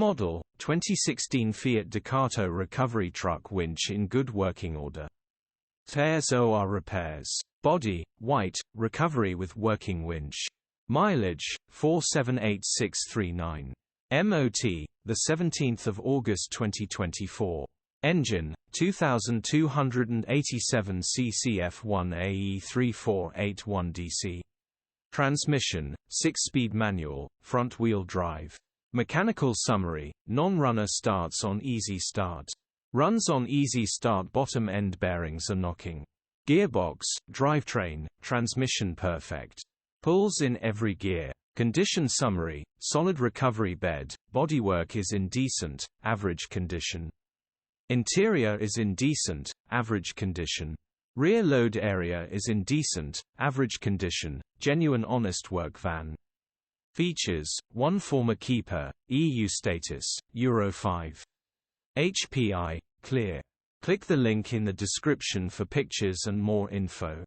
model, 2016 Fiat Ducato recovery truck winch in good working order. Tears or repairs. Body, white, recovery with working winch. Mileage, 478639. MOT, 17 August 2024. Engine, 2287 cc F1AE3481DC. Transmission, 6-speed manual, front-wheel drive. Mechanical summary, non-runner starts on easy start. Runs on easy start, bottom end bearings are knocking. Gearbox, drivetrain, transmission perfect. Pulls in every gear. Condition summary, solid recovery bed, bodywork is in decent, average condition. Interior is in decent, average condition. Rear load area is in decent, average condition, genuine honest work van. Features, 1 former keeper, EU status, Euro 5. HPI, clear. Click the link in the description for pictures and more info.